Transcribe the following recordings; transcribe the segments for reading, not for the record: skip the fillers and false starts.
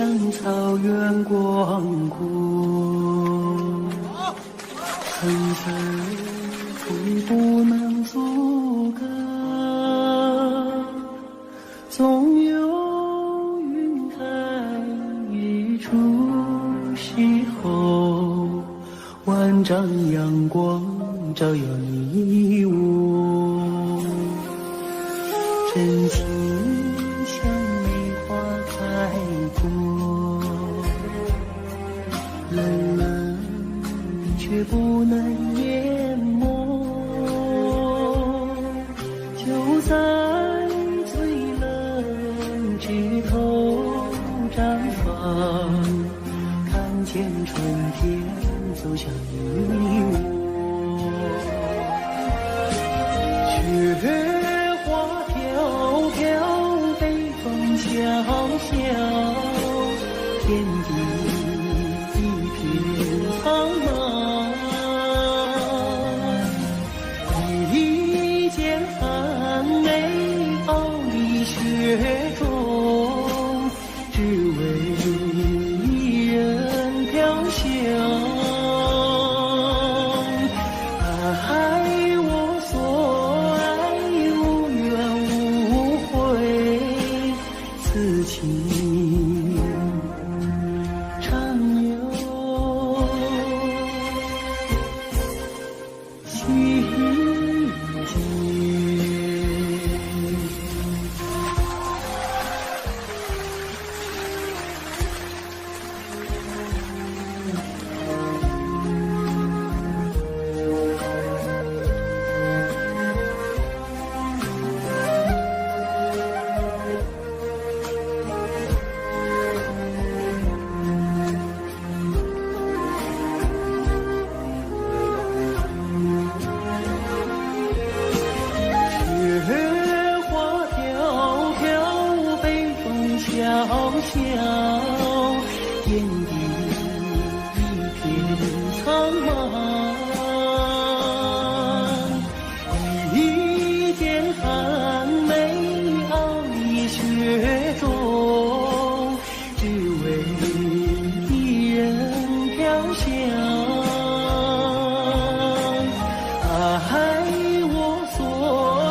向草原广阔，层层风不能阻隔，总有云开日出时候，万丈阳光照耀你我，真情像梅花开过，冷冷却不能淹没，就在最冷枝头绽放，看见春天走向你我。雪花飘飘，北风萧萧，天地一片苍茫。一剑寒梅傲立雪中，只为一人飘香。爱我所爱，无怨无悔，此情长留心间。雪花飘飘，北风萧萧，天地一片苍茫。一剑寒梅傲立雪中，只为一人飘香。爱我所爱，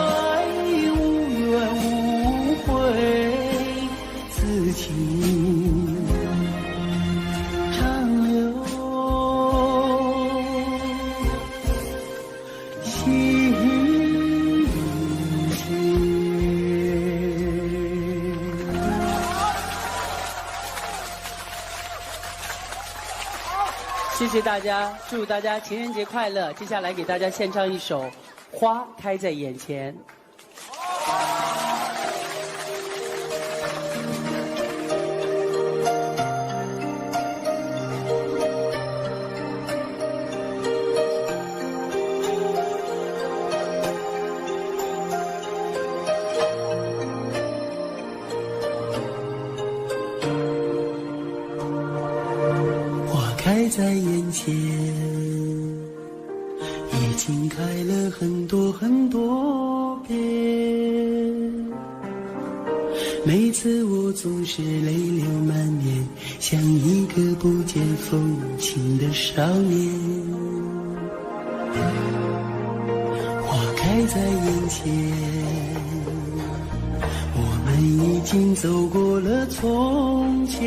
无怨无悔，此情长留心间。谢谢大家，祝大家情人节快乐！接下来给大家献唱一首《花开在眼前》。花开在眼前，已经开了很多很多遍。每次我总是泪流满面，像一个不见风情的少年。花开在眼前，我们已经走过了从前。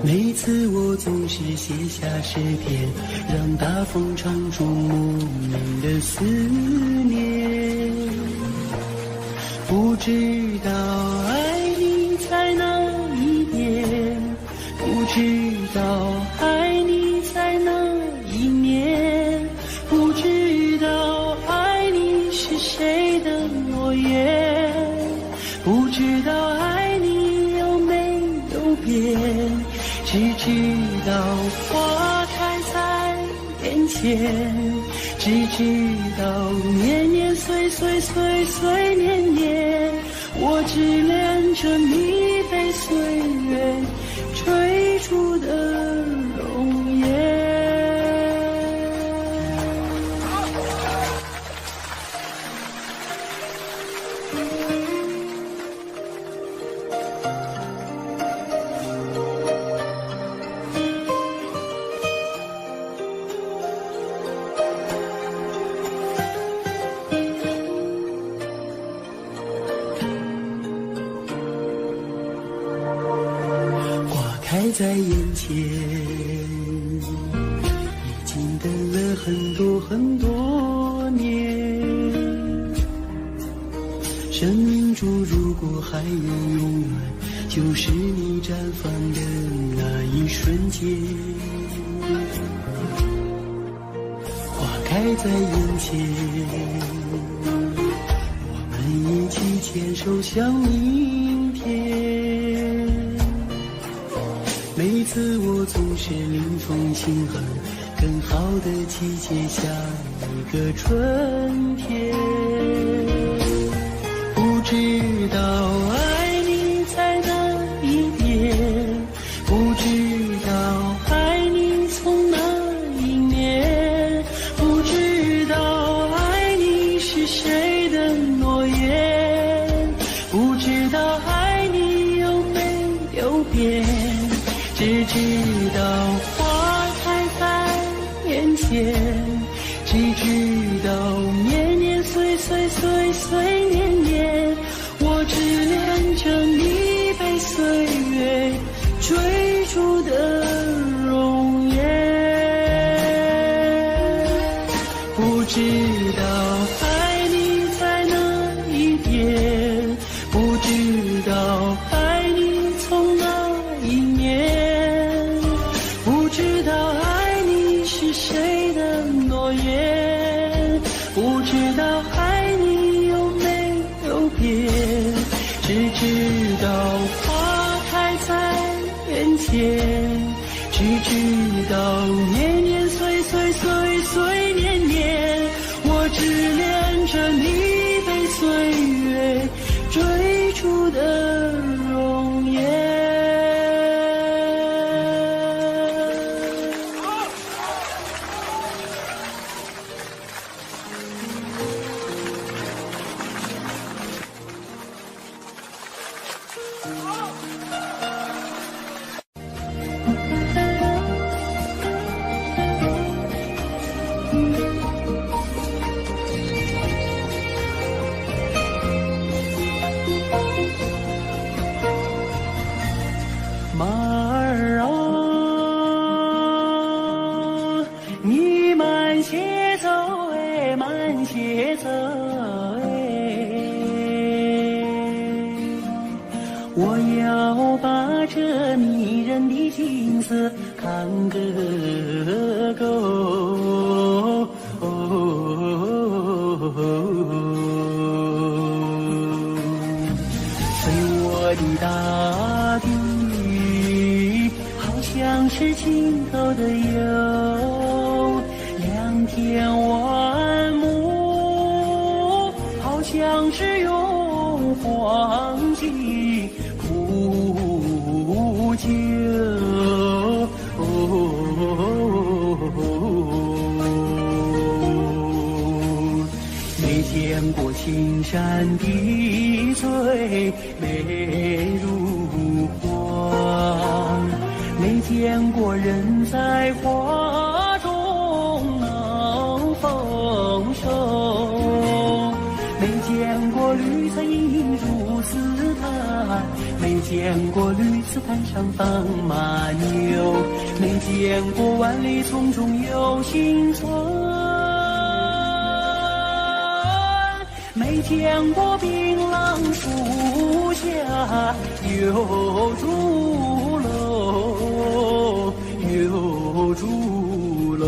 每次我总是写下诗篇，让大风唱出莫名的思念。不知道爱你在哪一边，不知道爱你在哪一年，不知道爱你是谁的诺言，不知道爱你有没有变。只知道花开在眼前，只知道年年岁岁岁岁年年，我只恋着你被岁月追逐的容颜。在眼前，已经等了很多很多年。生命中如果还有永远，就是你绽放的那一瞬间。花开在眼前，我们一起牵手向明天。每次我总是临风轻恨，更好的季节下一个春天。不知道爱你在哪一边，不知道爱你从哪一年，不知道爱你是谁的诺言，不知道爱你有没有变，只知道花开在眼前，只知道年年岁岁岁岁年年，我只恋着你被岁月追逐的容颜。不知道爱你在哪一边，不知道爱你从哪一年，不知道爱你是谁的诺言，不知道爱你有没有变，只知道花开在眼前，只知道年年岁岁岁岁年年，我只恋着你被岁月追逐的容颜。马儿啊，你慢些走哎，慢些走哎，我要把这迷人的景色看个够。随我的大地，好像是尽头的有两天万亩，好像是永荒几苦酒。没见过青山的最美如画，没见过人在花中能丰收，没见过绿色映入丝毯，没见过绿丝毯上放马牛，没见过万里丛中有行村，没见过槟榔树下有竹楼，有竹楼。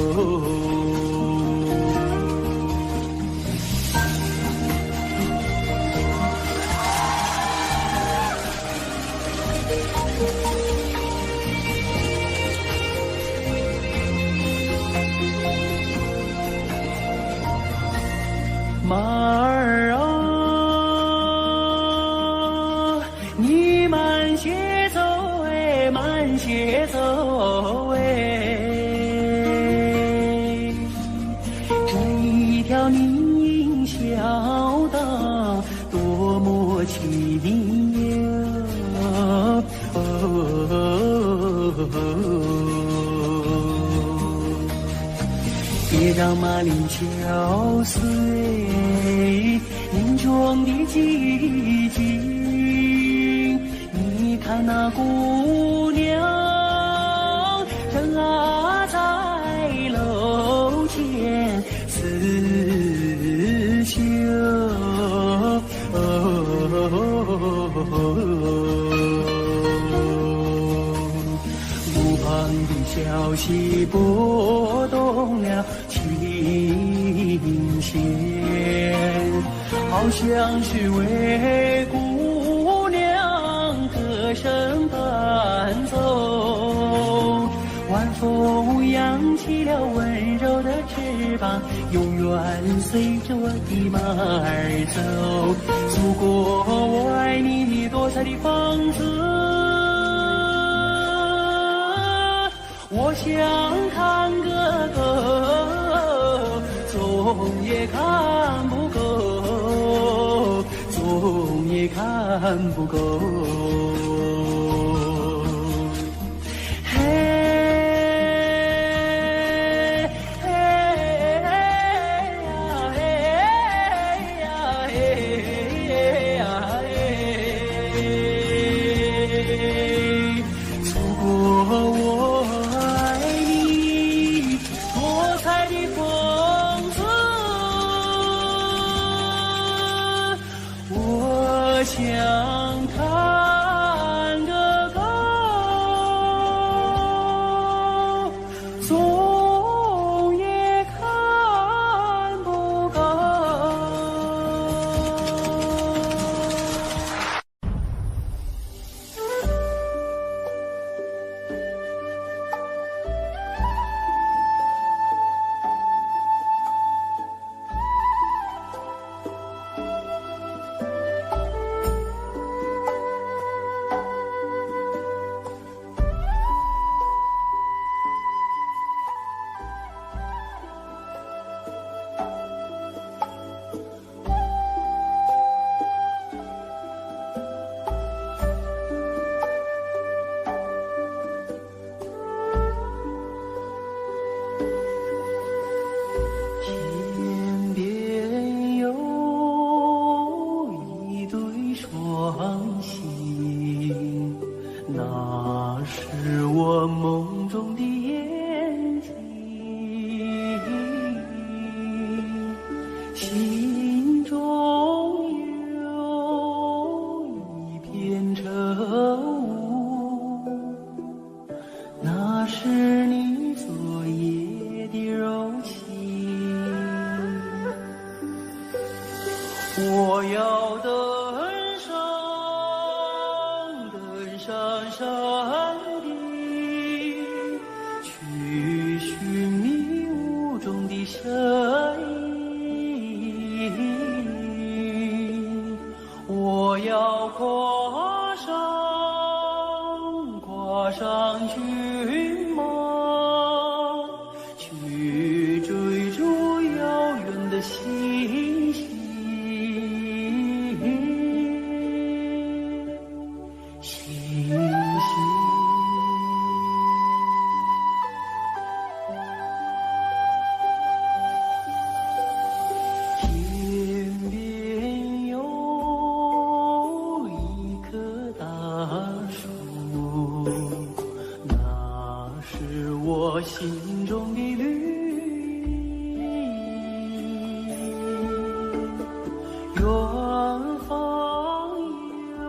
马儿啊，你慢些走哎，慢些走哎，这一条林荫小道多么凄迷呀！别让马铃敲碎林中的寂静，你看那姑娘消息拨动了琴弦，好像是为姑娘歌声伴奏。晚风扬起了温柔的翅膀，永远随着我的马儿走。祖国，我爱你多彩的房子，我想看个够，总也看不够，总也看不够。想看个够，总也看不够。双星，那是我梦中的眼睛，心中有一片愁雾，那是你昨夜的柔情，我要的上山顶，去寻迷雾中的身影。我要跨上骏马，去追逐遥远的星星。天边有一棵大树，那是我心中的绿荫。远方有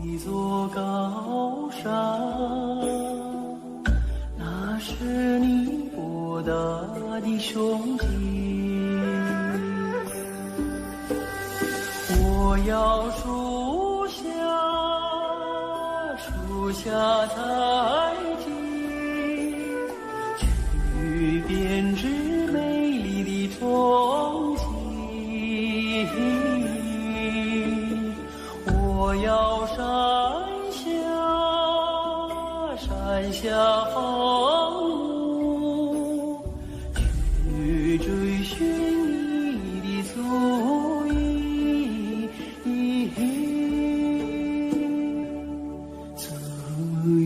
一座高山，那是你博大的胸襟。我要树下采集，去编织美丽的憧憬。我要山下放牧，去追寻你的足印。足印。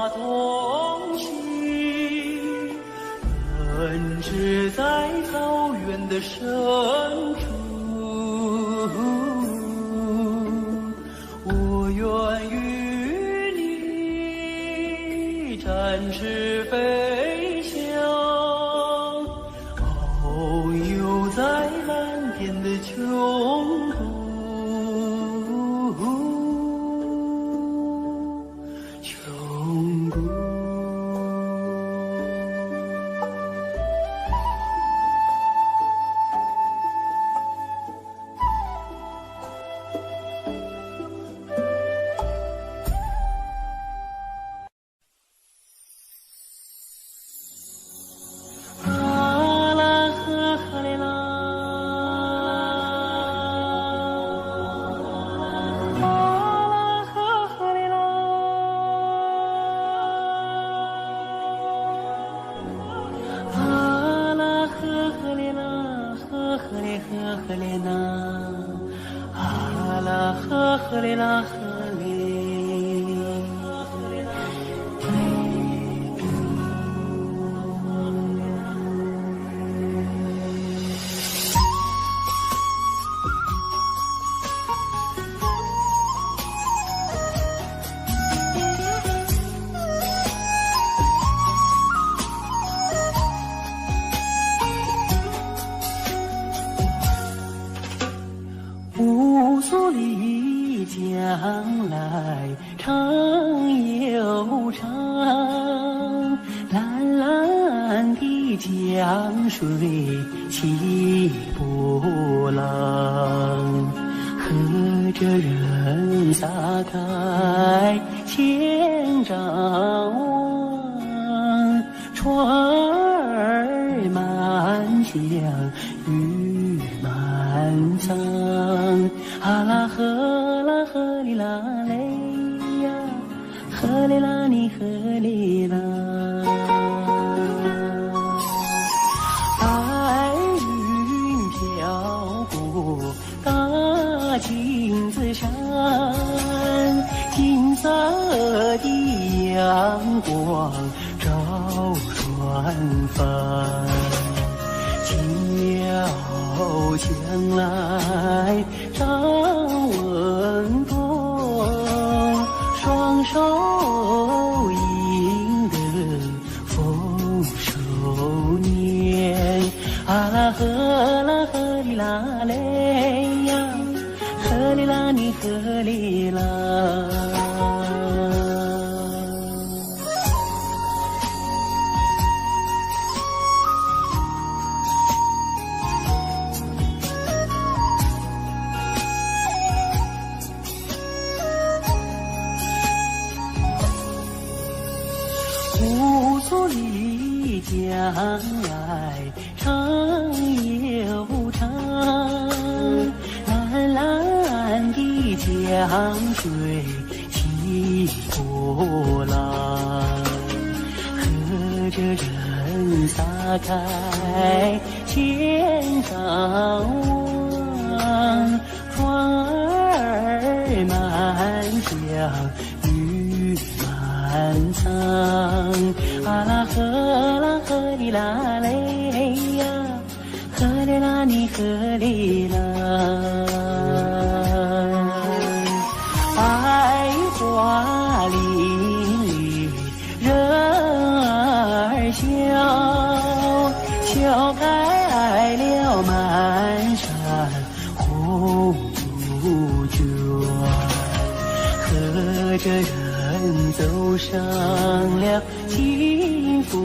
那东西，根植在草原的深处。我愿与你展翅飞翔，遨游在蓝天的穹谷。乌苏里江来长又长，蓝蓝的江水起波浪，和着人撒开千丈网，船儿满江鱼满仓，哈啦呵啦呵哩啦嘞呀，呵哩啦你呵哩啦。白云飘过大金子山，金色的阳光照船帆，摇将来张文东，双手迎得丰收年，啊啦呵啦呵哩啦嘞呀，呵哩啦你呵哩啦。乌苏里江来长又长，蓝蓝的江水起波浪，和着人撒开千丈网，船儿满江鱼满仓，啊啦呵啦呵哩啦嘞呀，呵哩啦你呵哩啦。百花林里人儿笑，笑开了满山红杜鹃，和着人走上了幸福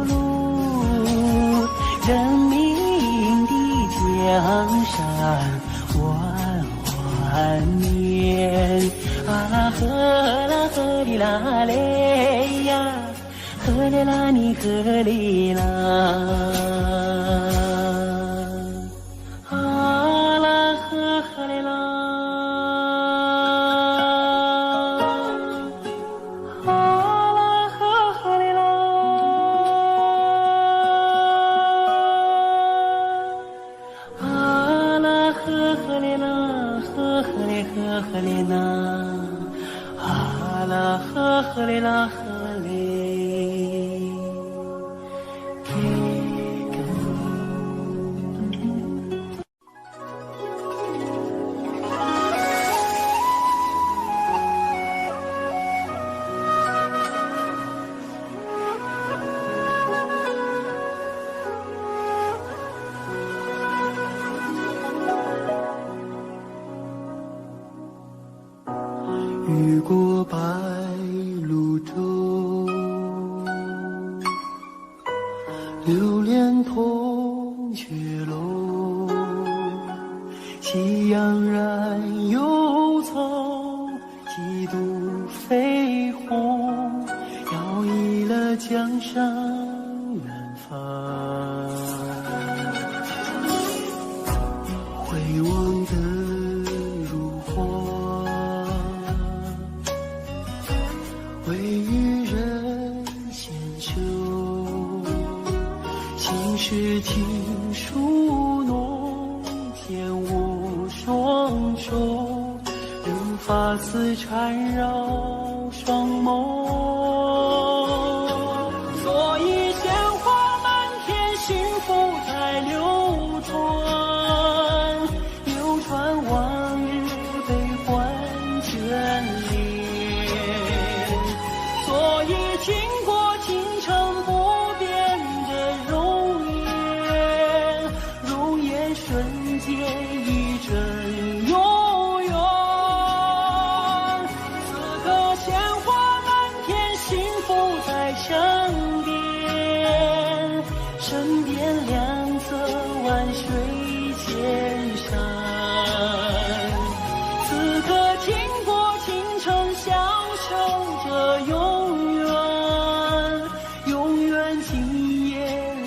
路，人民的江山万万年，啊啦呵啦呵哩啦嘞呀，呵哩啦你呵哩啦，啊啦呵呵哩啦。呵哩啦，啊啦呵呵哩啦呵雨过白鹭洲，流连铜雀楼。夕阳染幽草，几度飞鸿，摇曳了江山远方。回望的如花，微雨人闲袖，心事情书浓，天无双手，任发丝缠绕双眸。所以鲜花满天，幸福在流传，流传往日悲欢眷恋。所以经过倾城不变的容颜，容颜瞬间一阵永远。此刻鲜花满天，幸福在身边，身边两侧万水千山。此刻经过倾城，享受着永远，永远今夜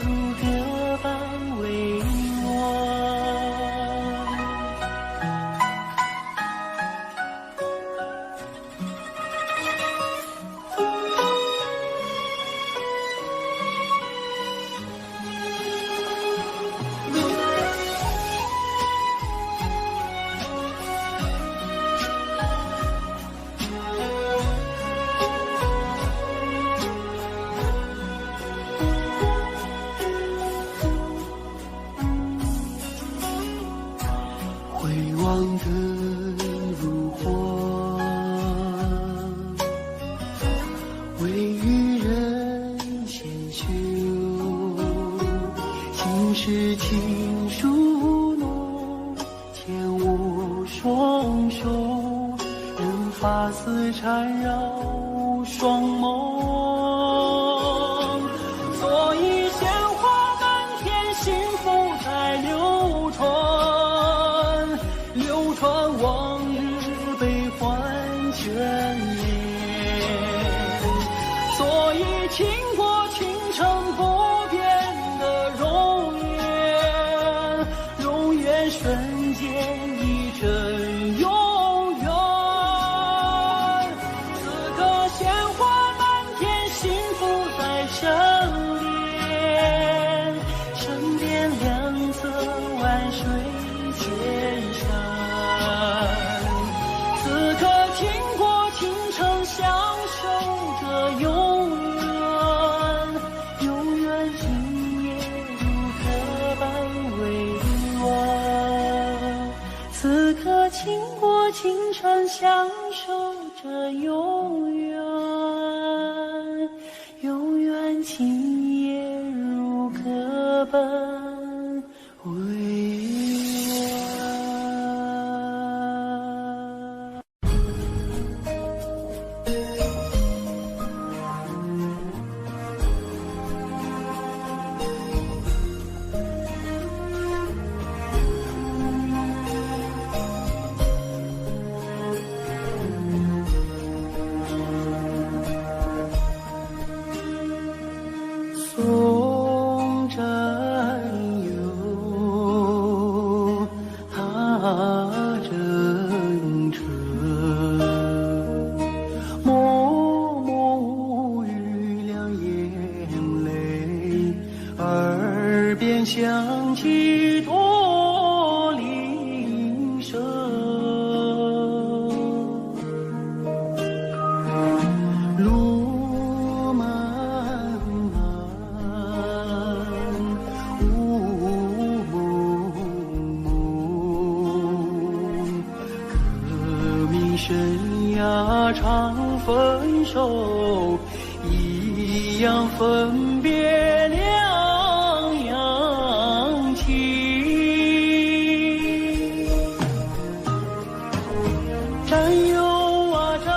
如歌般委婉。回望的如花，微雨人闲袖，心事情书浓，天无双手，任发丝缠绕双眸。所以鲜花满天，幸福在流传，流传往日悲欢眷恋。所以经过倾城不变的容颜，容颜瞬间一阵永远。此刻鲜花满天，幸福在身边，身边两侧万水千山。此刻经过倾城，享受着永远，永远今夜如歌般委婉。此刻经过倾城，享受着永远，永远今夜如歌般委婉。松山有他真诚，默默无语两眼泪，耳边响起驼铃声。路漫漫，雾蒙蒙，革命生涯常分手，一样分别两样情。战友啊战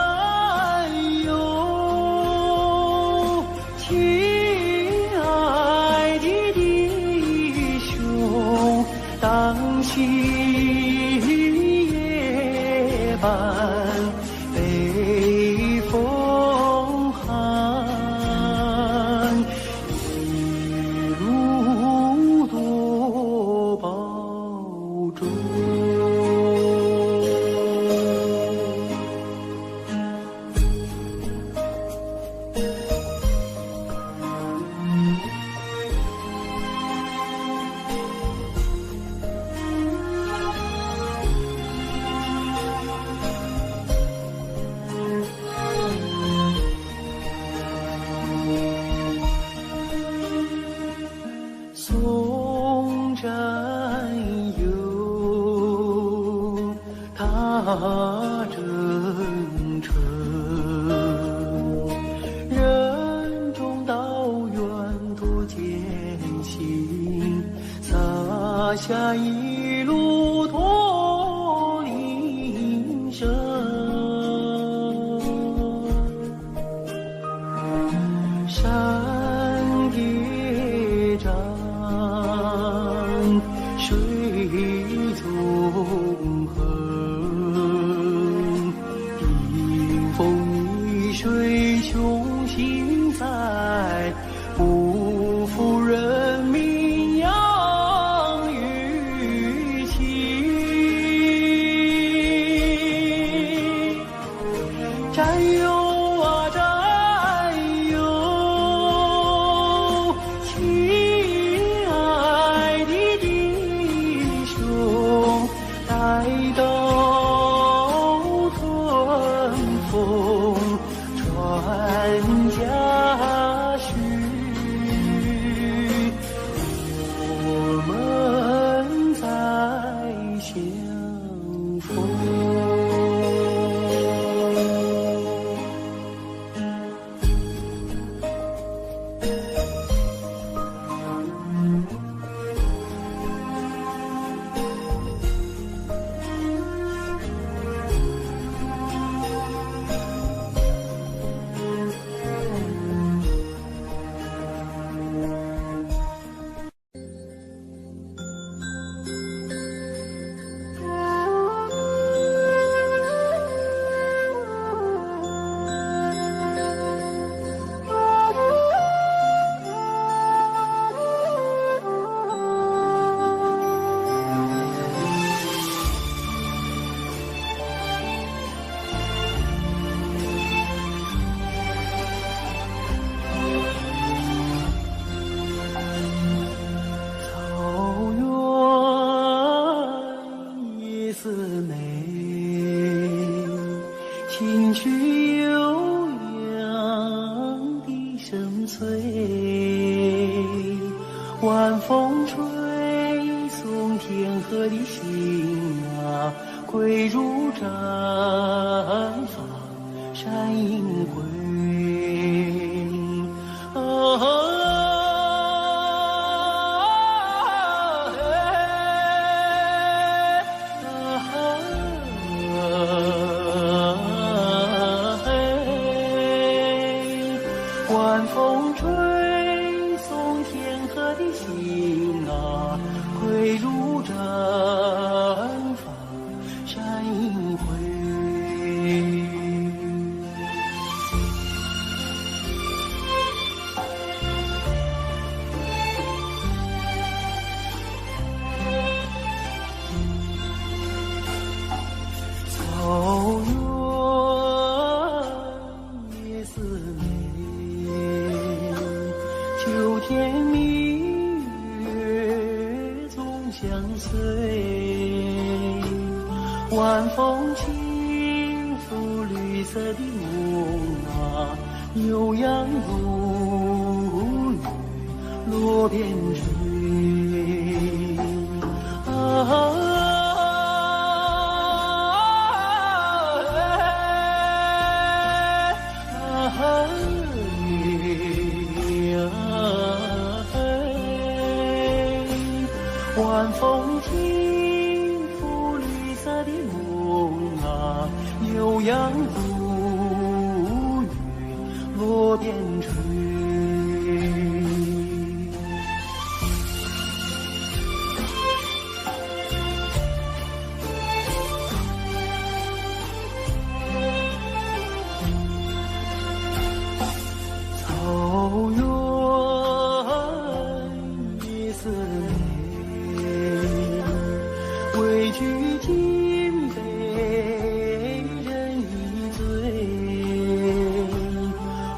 下一路驼铃声，山叠嶂，水纵横，迎风逆水穷心在，不负人民养育情。战友啊战友，亲爱的弟兄，待到春风传家训，我们再相逢。情趣悠扬的深邃，晚风吹送天河的星啊，归入毡房山阴归。晚风吹送天河的星啊，归入毡房山阴归。草原夜似美，秋天明月总相随，晚风轻拂绿色的梦啊，牛羊如雨落边追。晚风轻拂绿色的梦啊，牛羊如雨落边追。草原夜似美，畏惧今被人一醉，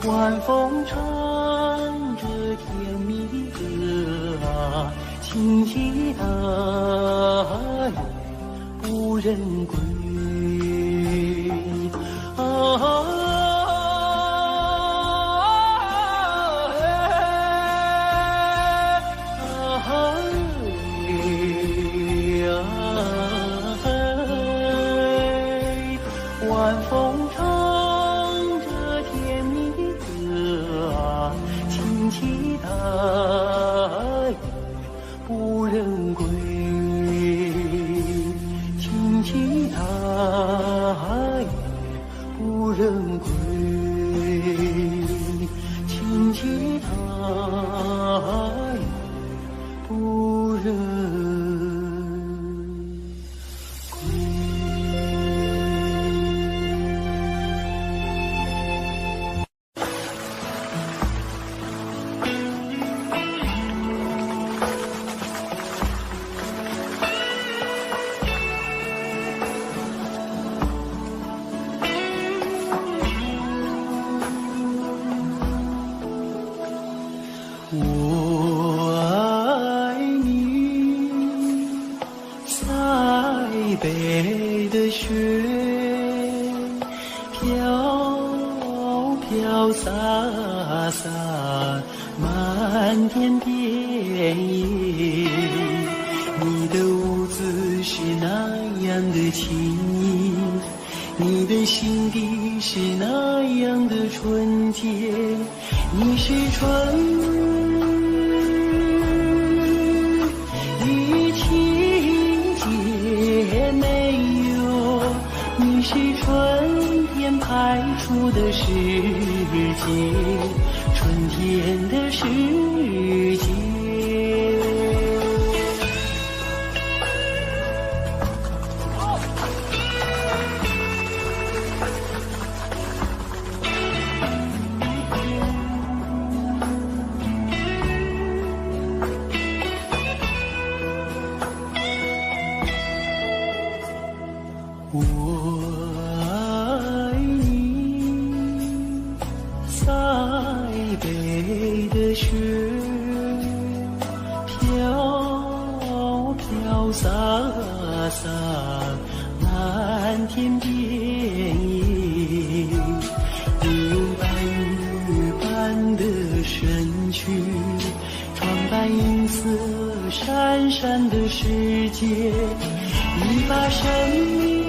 晚风唱着甜蜜的歌啊，轻骑大雁不忍归。晚风唱着甜蜜的歌啊，轻骑大雁不忍归。爱不忍我爱你，在北的雪，飘飘洒洒，漫天遍野。你的舞姿是那样的轻盈，你的心底是那样的纯洁，你是春是春天派出的世界，春天的世界。我爱你，在北的雪，飘飘洒洒，漫天遍野。你用白玉般的身躯，装扮银色闪闪的世界，你把生命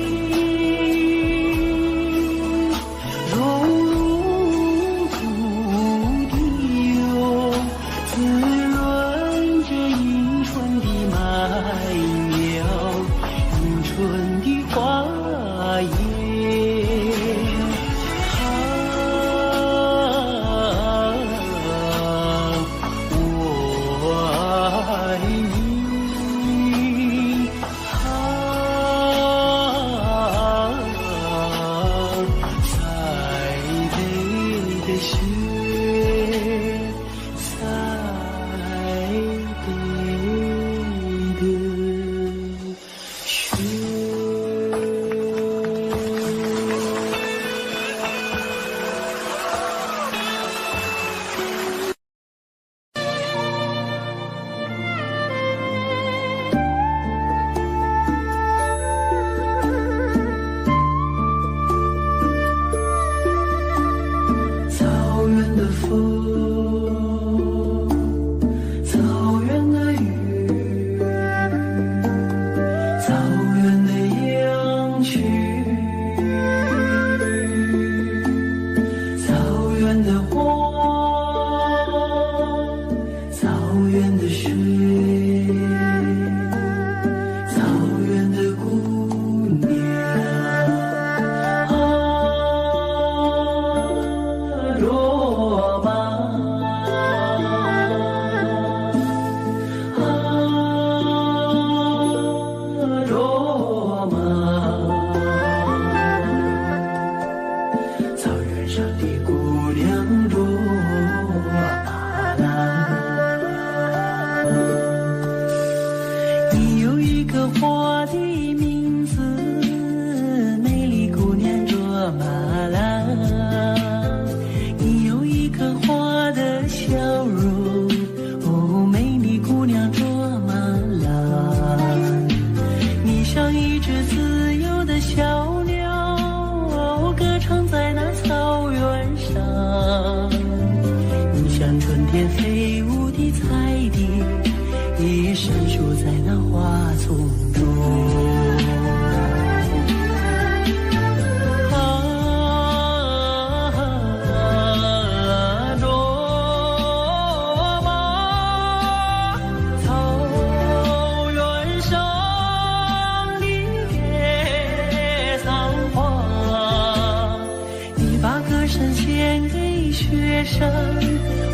把歌声献给雪山，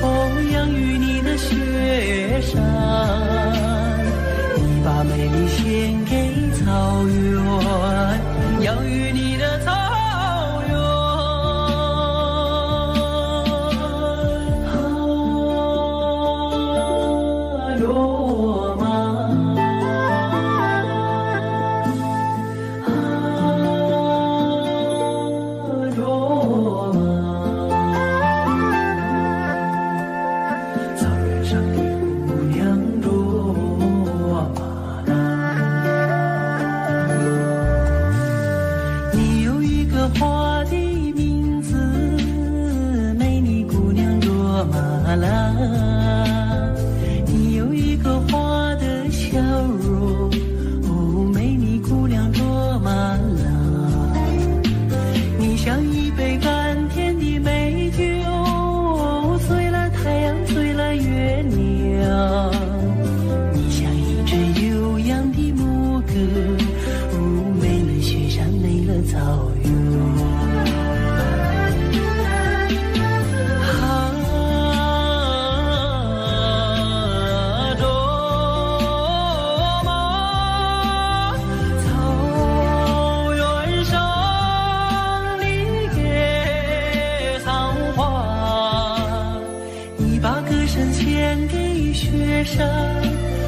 哦呀。雪山，你把美丽献给草原，养育你的草原。罗马，罗马。草原上的姑娘罗马拉，你有一个花的名字，美丽姑娘罗马拉，你有一个花的笑容，哦，美丽姑娘罗马拉，你像一杯甘甜的美酒，醉了太阳，醉了月亮，你像一只悠扬的牧歌，哦，美了雪山，美了草原。献给雪山，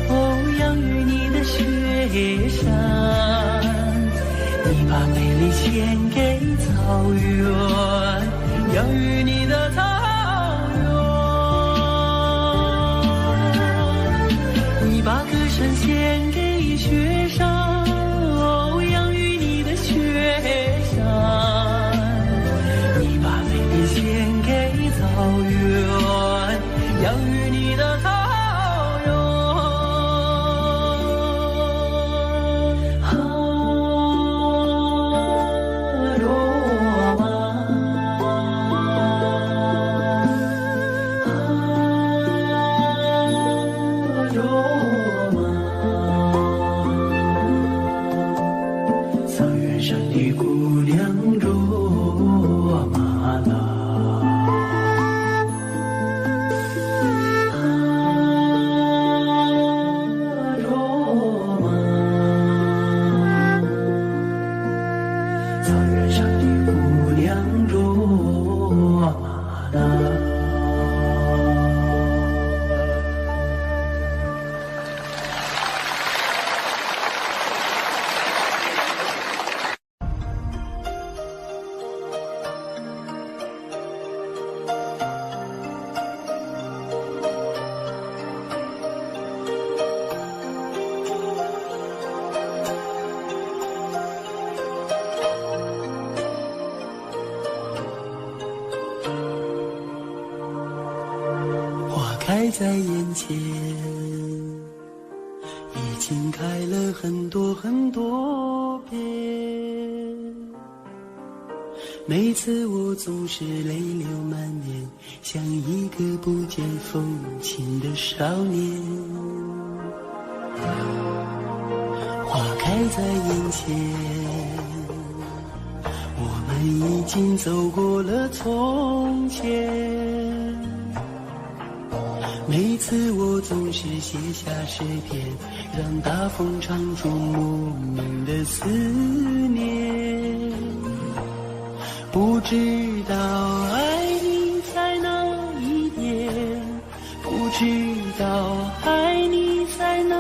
哦，养育你的雪山，你把美丽献给草原，养育你的草原，你把歌声献给雪山，哦，养育你的雪山，你把美丽献给草原，养育你的草原。罗马，罗马，草原上的姑娘罗马拉。开在眼前，已经开了很多很多遍。每次我总是泪流满面，像一个不见风情的少年。花开在眼前，我们已经走过了从前。每次我总是写下诗篇，让大风唱出莫名的思念。不知道爱你在哪一年，不知道爱你在哪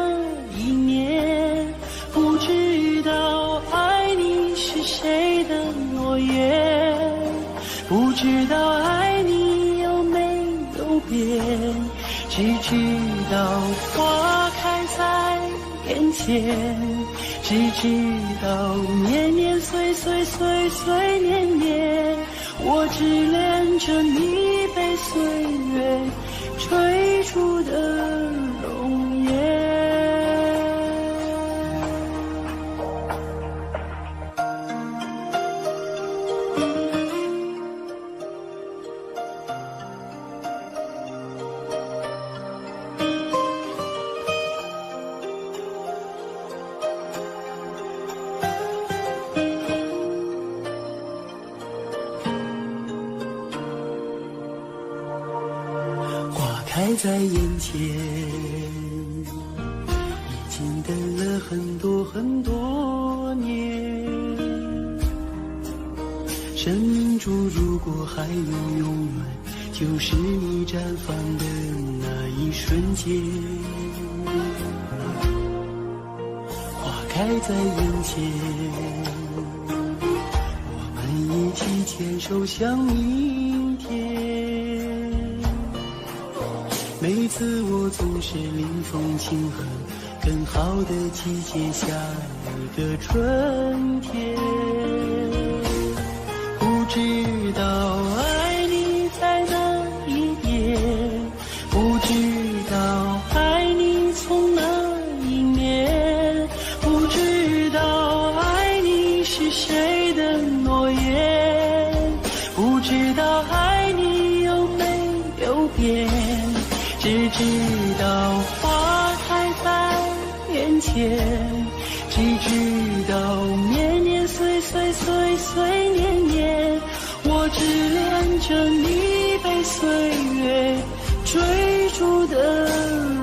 一年，不知道爱你是谁的诺言，不知道爱你有没有变。只知道花开在眼前，只知道年年岁岁岁岁年年，我只恋着你被岁月追逐的容颜。开在眼前，已经等了很多很多年。生命中如果还有永远，就是你绽放的那一瞬间。花开在眼前，我们一起牵手向明天。每次我总是临风轻和，更好的季节下一个春天。不知道爱你在哪一边，不知道爱你从哪一年，不知道爱你是谁的诺言，不知道爱你有没有变，只知道花开在眼前，只知道年年岁岁岁岁年年，我只恋着你被岁月追逐的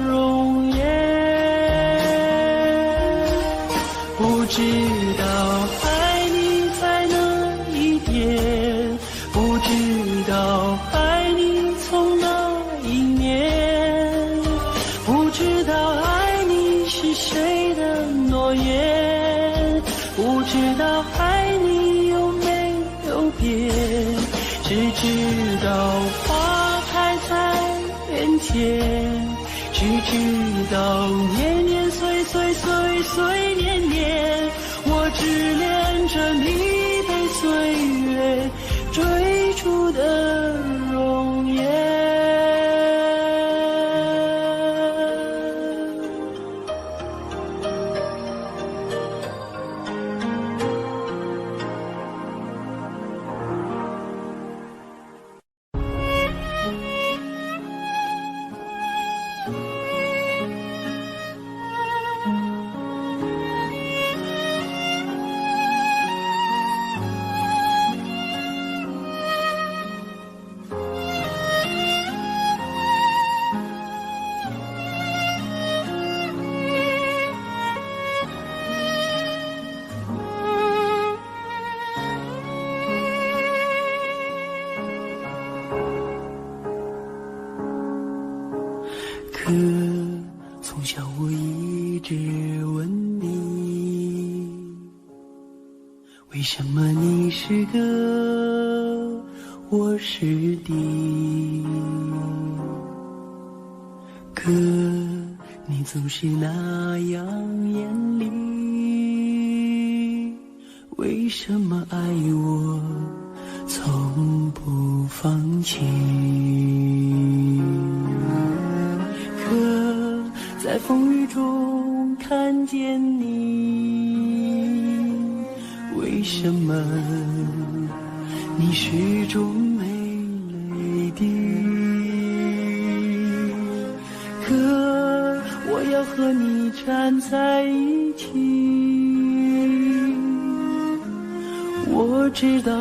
容颜。不知道爱你在哪一边，不知道爱你从哪一年，不知道爱你是谁的诺言，不知道爱你有没有变，只知道花开在眼前，只知道年年岁岁岁岁年年，我只恋着你被岁月追逐的容颜。可从小我一直问你，为什么你是哥，我是弟？可你总是那样严厉，为什么爱我从不放弃？可在风雨中看见你，为什么你始终没泪滴？可我要和你站在一起，我知道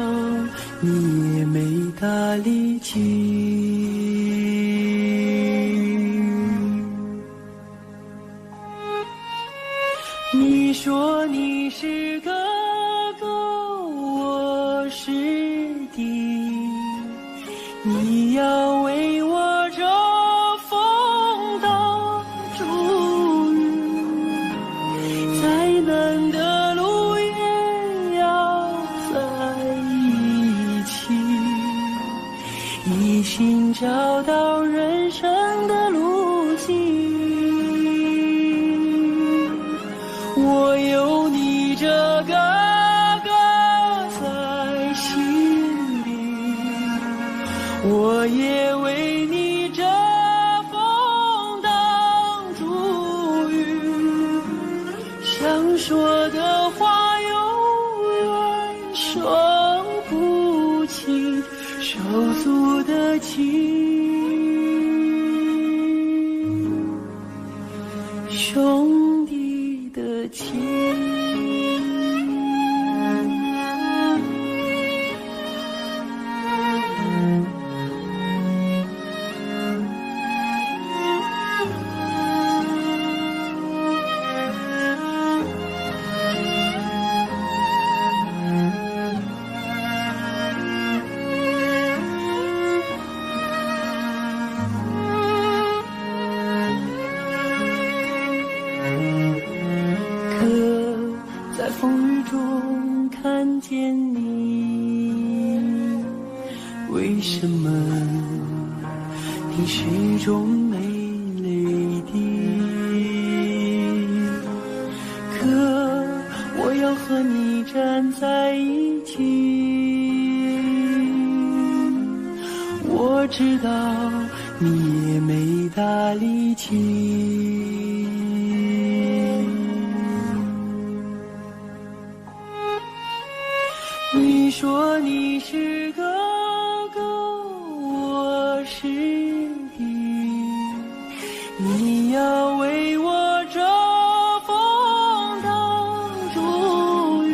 你也没大力气。你说你是哥哥，我是弟，你要为我遮风挡雨，再难的路也要在一起，一心找到人生的路径。我有你这个哥在心里，我也为你遮风挡住雨，想说的话永远说不清，手足的情，兄弟的情。中看见你，为什么你始终没泪滴？可我要和你站在一起，我知道你也没大力气。你说你是哥哥，我是弟，你要为我遮风挡竹雨，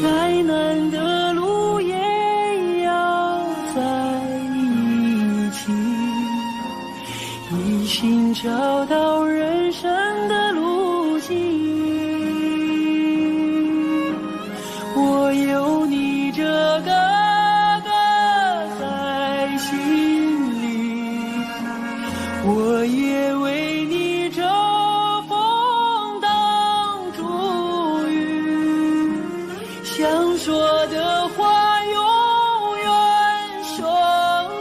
再难的路也要在一起，一心找到人生的路径。我有你这个哥在心里，我也为你遮风挡竹雨，想说的话永远说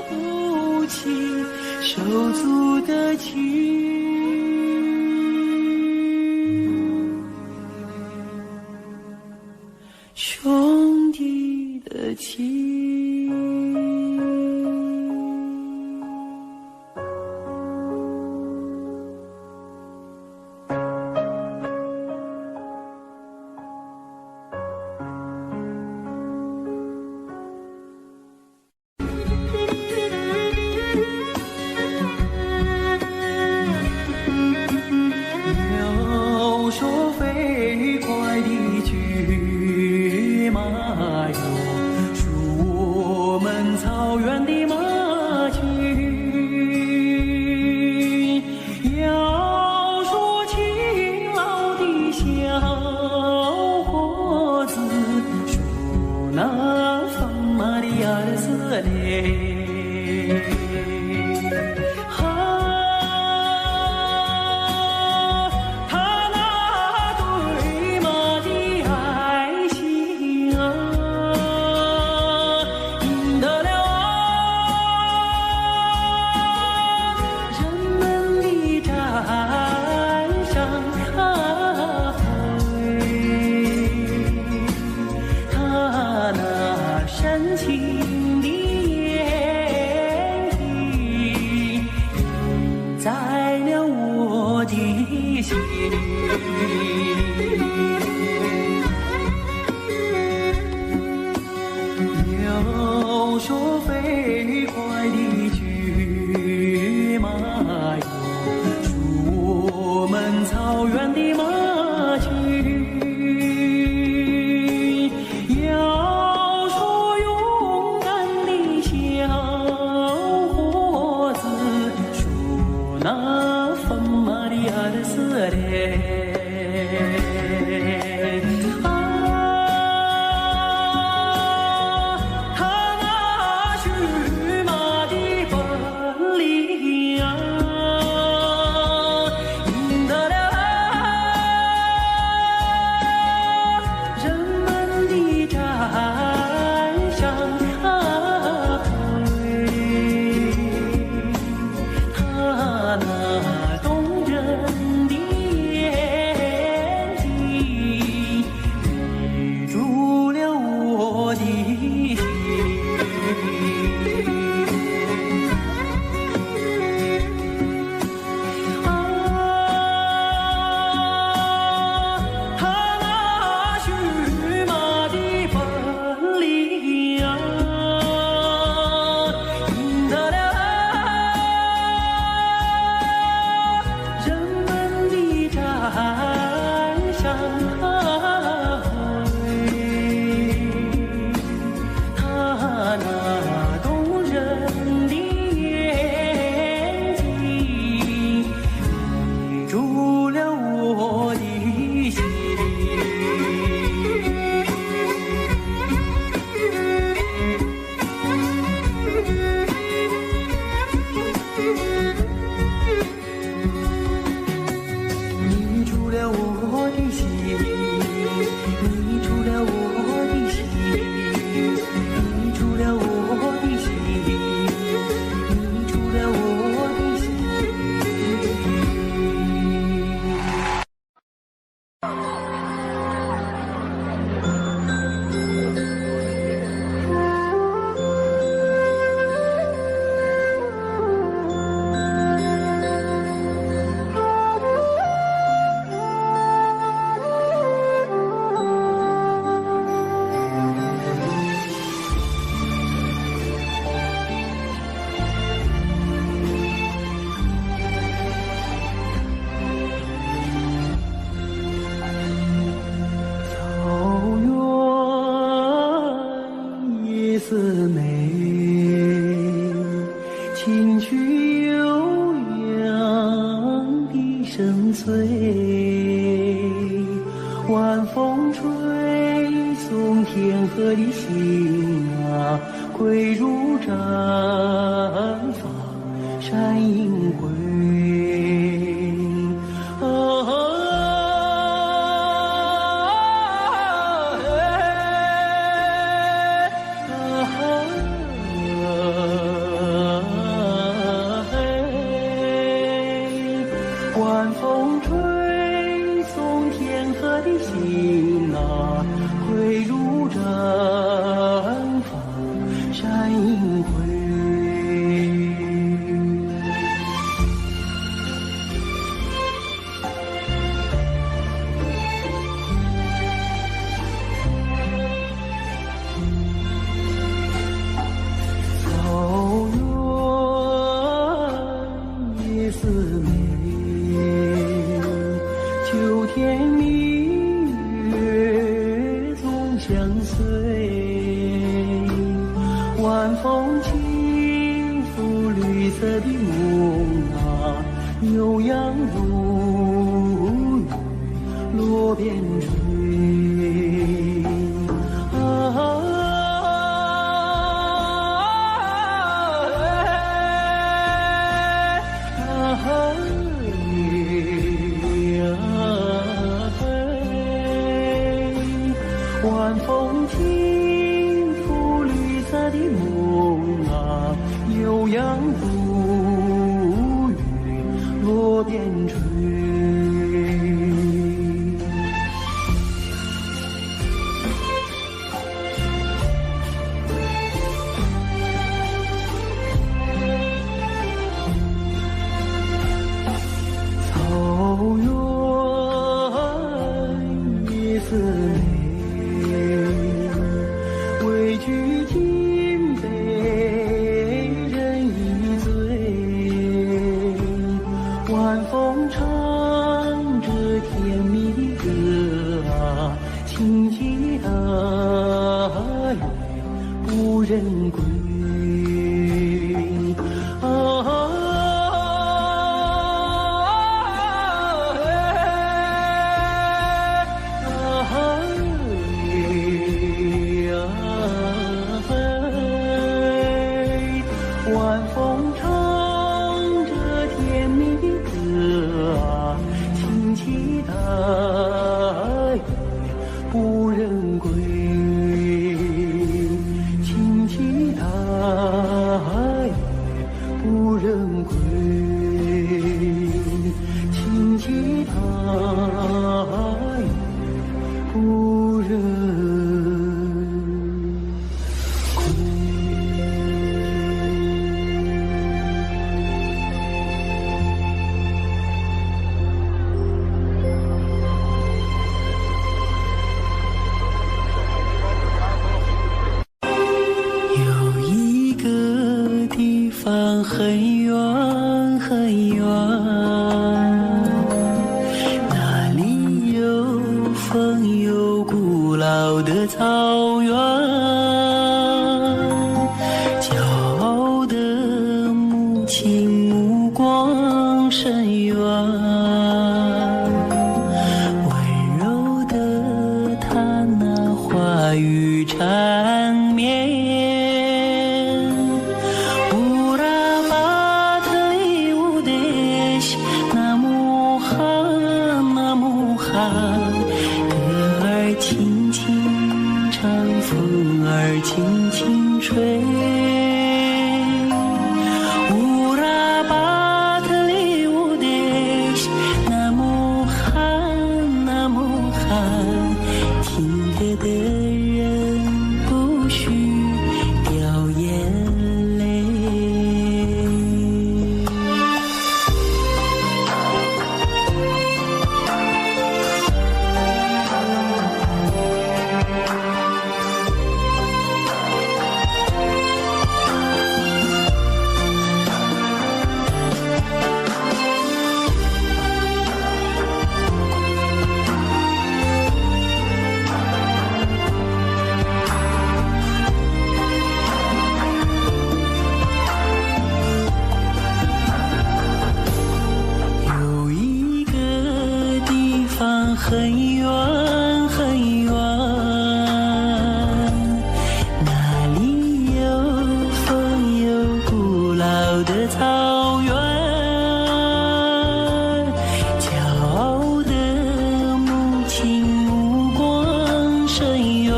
不清，手足的情。兄弟的情。鸟说飞快的骏马哟，是我们草原的马群。要说勤劳的小伙子，说那放马的儿子嘞。深情的眼睛印在了我的心。要说飞快的骏马哟，是我们草原的马群。那放马的儿子嘞，他那驯马的本领啊，赢得了人们的赞赏。那动人的眼睛悠扬的深邃，晚风吹送天河的星啊，归如绽放闪银辉。晚风吹送天河的星啊，归如绽放闪银辉。草原夜色美，秋天明月总相随，晚风轻拂绿色的梦啊，悠扬如雨落边吹。晚风轻拂绿色的梦啊，悠扬如雨落边吹。草原夜色美，畏惧金杯人一醉，晚风唱着甜蜜的歌啊，轻骑大雁不忍归。晚风唱着甜蜜的歌啊，轻骑大雁不忍归，轻骑大雁不忍归，轻骑大雁不忍。很远很远，那里有风有古老的草原，骄傲的母亲目光深远，温柔的她那话语缠绵。歌儿轻轻唱，风儿轻轻吹。乌拉巴特里乌德西，很远很远，那里有风有古老的草原，骄傲的母亲目光深远，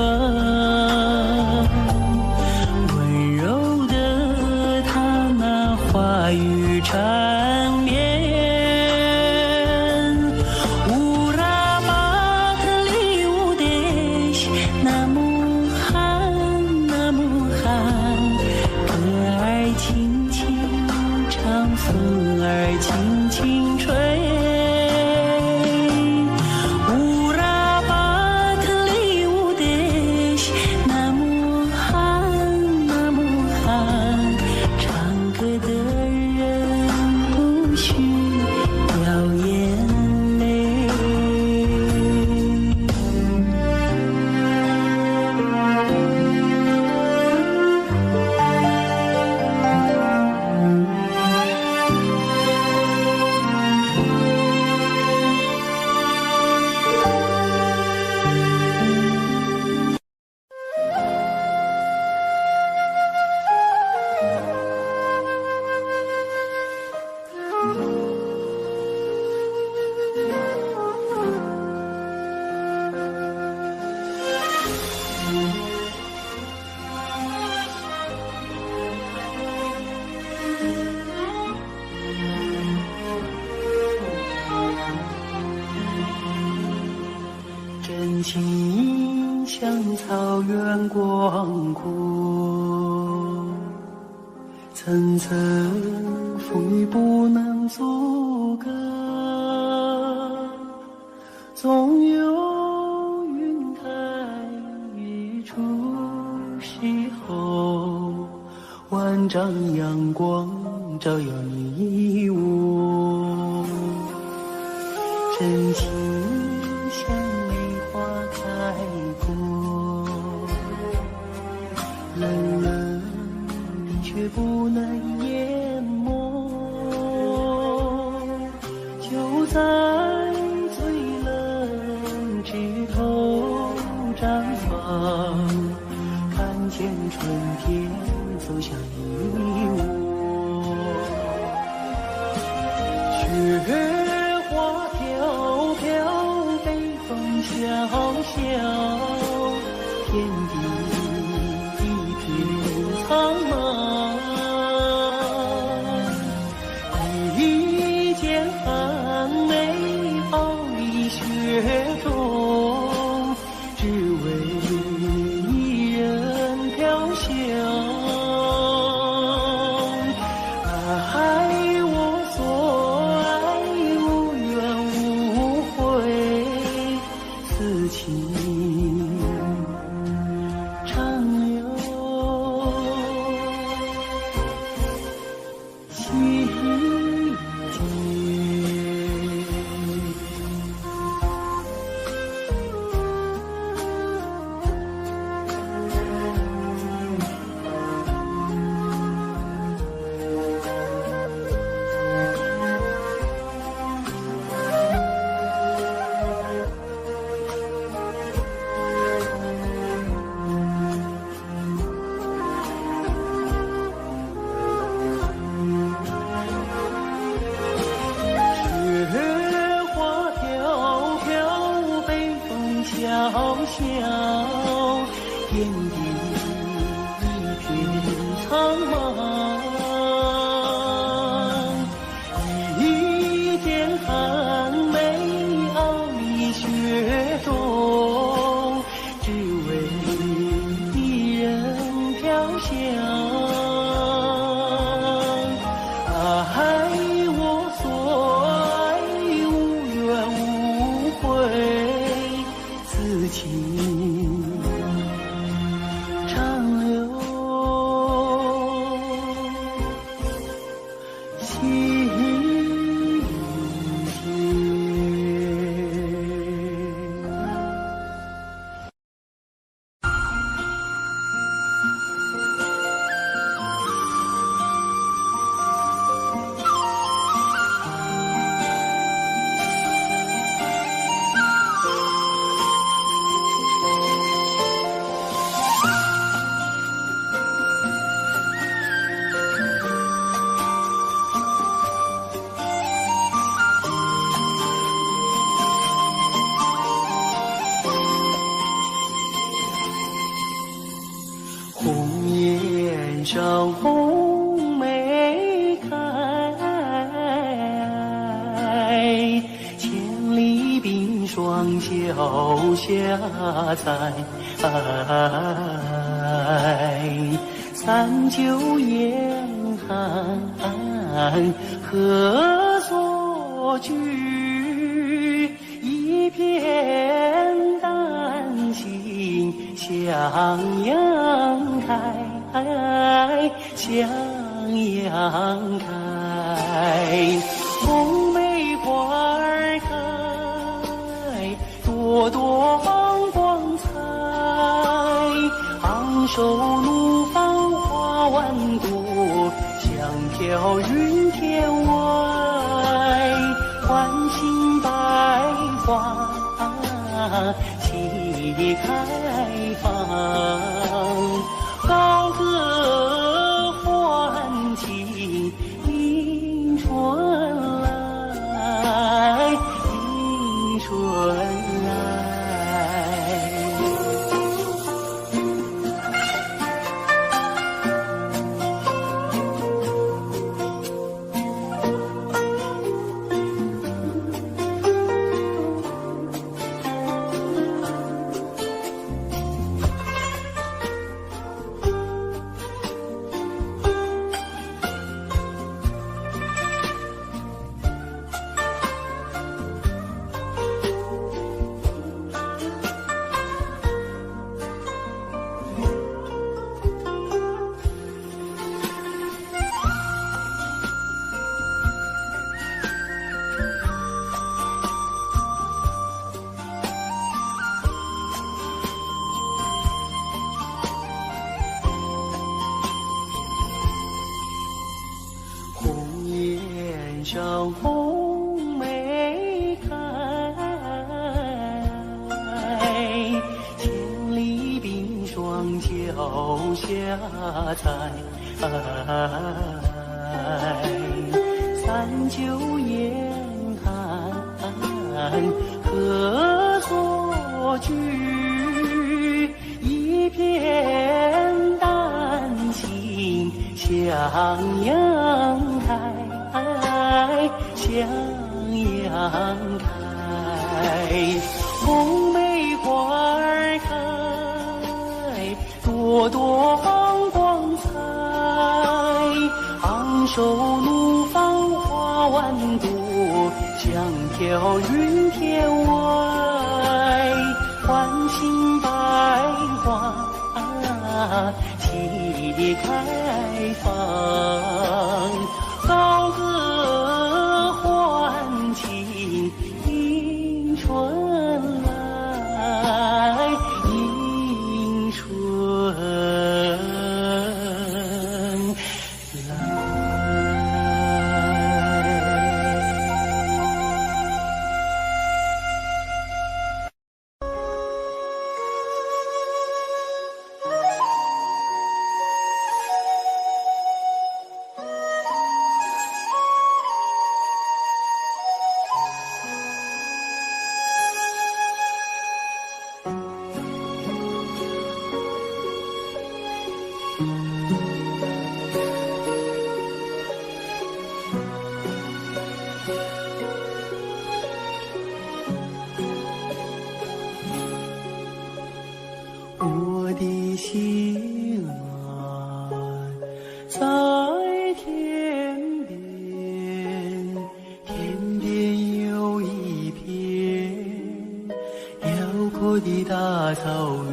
温柔的她那话语缠绵。风儿轻轻吹，乌拉巴特里乌德西，那么寒，那么寒，唱歌的人不许掉眼泪。真情像草原广阔，层层风雨不能阻隔，总有云开日出时候，万丈阳光照耀你我，真情像梅花开过，冷冷的却不能淹没，就在最冷枝头绽放，看见春天走向你我，雪花飘飘，北风萧萧，天地一片苍茫，一件寒梅傲立雪中，只为一人飘香。爱我所爱，无怨无悔，此情长留心间。雪花飘飘，北风萧萧，天地一片苍茫，一件寒梅傲立雪中，只为一人飘香。爱我所爱，无怨无悔，此情下在三九严寒何所居？一片丹心向阳开，向阳开。红梅花儿开，朵朵放光彩。昂首怒放花万朵，香飘云天外。唤醒百花齐开放，高歌欢庆迎春来，迎春来。上红梅开，千里冰霜脚下踩。三九严寒何所居？一片丹心向阳开，向阳开。红梅花儿开，朵朵放光彩。昂首怒放花万朵，香飘云天外。唤醒百花齐开放，高歌欢庆迎春来，迎春来。我的心啊，在天边，天边有一片辽阔的大草原，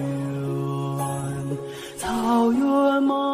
草原吗？